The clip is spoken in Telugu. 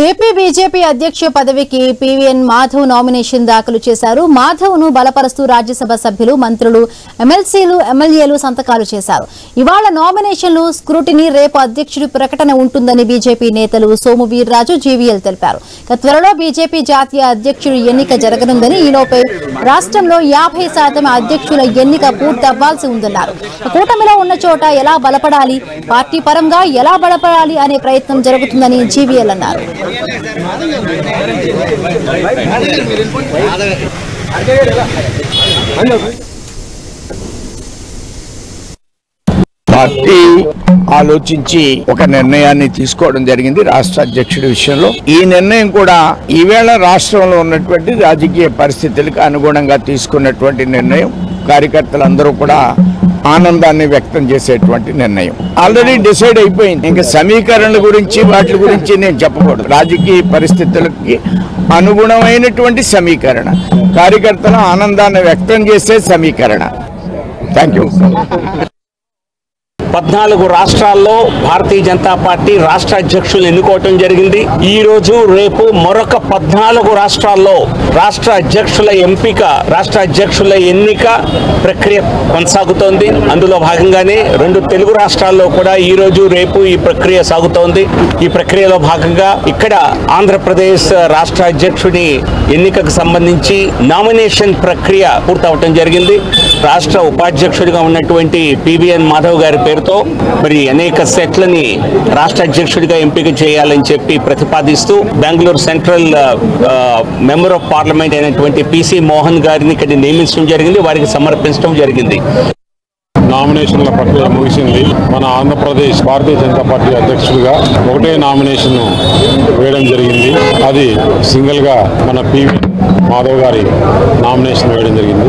ఏపీ బీజేపీ అధ్యక్ష పదవికి పీవీఎన్ మాధవ్ నామినేషన్ దాఖలు చేశారు. మాధవ్ ను బలపరుస్తూ రాజ్యసభ సభ్యులు, మంత్రులు, ఎమ్మెల్సీలు, ఎమ్మెల్యేలు సంతకాలు చేశారు. ఇవాళ నామినేషన్లు స్క్రూటినీ, రేపు అధ్యక్షుడి ప్రకటన ఉంటుందని బీజేపీ నేతలు సోము వీర్రాజు, జీవీఎల్ తెలిపారు. త్వరలో బీజేపీ జాతీయ అధ్యక్షుడి ఎన్నిక జరగనుందని, ఈలోపే రాష్ట్రంలో 50% అధ్యక్షుల ఎన్నిక పూర్తవ్వాల్సి ఉందన్నారు. కూటమిలో ఉన్న చోట ఎలా బలపడాలి, పార్టీ పరంగా ఎలా బలపడాలి అనే ప్రయత్నం జరుగుతుందని జీవీఎల్ అన్నారు. పార్టీ ఆలోచించి ఒక నిర్ణయాన్ని తీసుకోవడం జరిగింది రాష్ట్ర అధ్యక్షుడి విషయంలో. ఈ నిర్ణయం కూడా ఈవేళ రాష్ట్రంలో ఉన్నటువంటి రాజకీయ పరిస్థితులకు అనుగుణంగా తీసుకున్నటువంటి నిర్ణయం. కార్యకర్తలందరూ కూడా ఆనందాన్ని వ్యక్తం చేసేటువంటి నిర్ణయం. ఆల్రెడీ డిసైడ్ అయిపోయింది. ఇంకా సమీకరణల గురించి వాటి గురించి నేను చెప్పకూడదు. రాజకీయ పరిస్థితులకి అనుగుణమైనటువంటి సమీకరణ, కార్యకర్తల ఆనందాన్ని వ్యక్తం చేసే సమీకరణ. Thank you. 14 రాష్ట్రాల్లో భారతీయ జనతా పార్టీ రాష్ట్ర అధ్యక్షులు ఎన్నుకోవటం జరిగింది. ఈ రోజు రేపు మరొక 14 రాష్ట్రాల్లో రాష్ట్ర అధ్యక్షుల ఎంపిక, రాష్ట్ర అధ్యక్షుల ఎన్నిక ప్రక్రియ కొనసాగుతోంది. అందులో భాగంగానే 2 తెలుగు రాష్ట్రాల్లో కూడా ఈ రోజు రేపు ఈ ప్రక్రియ సాగుతోంది. ఈ ప్రక్రియలో భాగంగా ఇక్కడ ఆంధ్రప్రదేశ్ రాష్ట్ర అధ్యక్షుడి ఎన్నికకు సంబంధించి నామినేషన్ ప్రక్రియ పూర్తవటం జరిగింది. రాష్ట్ర ఉపాధ్యక్షుడిగా ఉన్నటువంటి పీవీఎన్ మాధవ్ గారి పేరుతో మరి అనేక సెట్లని రాష్ట్ర అధ్యక్షుడిగా ఎంపిక చేయాలని చెప్పి ప్రతిపాదిస్తూ Bengaluru central member of parliament అయినటువంటి పిసి మోహన్ గారిని ఇక్కడ నియమించడం జరిగింది, వారికి సమర్పించడం జరిగింది. నామినేషన్ల ప్రక్రియ ముగిసింది. మన ఆంధ్రప్రదేశ్ భారతీయ జనతా పార్టీ అధ్యక్షుడిగా ఒకటే నామినేషన్ వేయడం జరిగింది. అది సింగిల్ గా మన పివి మాధవ్ గారి నామినేషన్ వేయడం జరిగింది.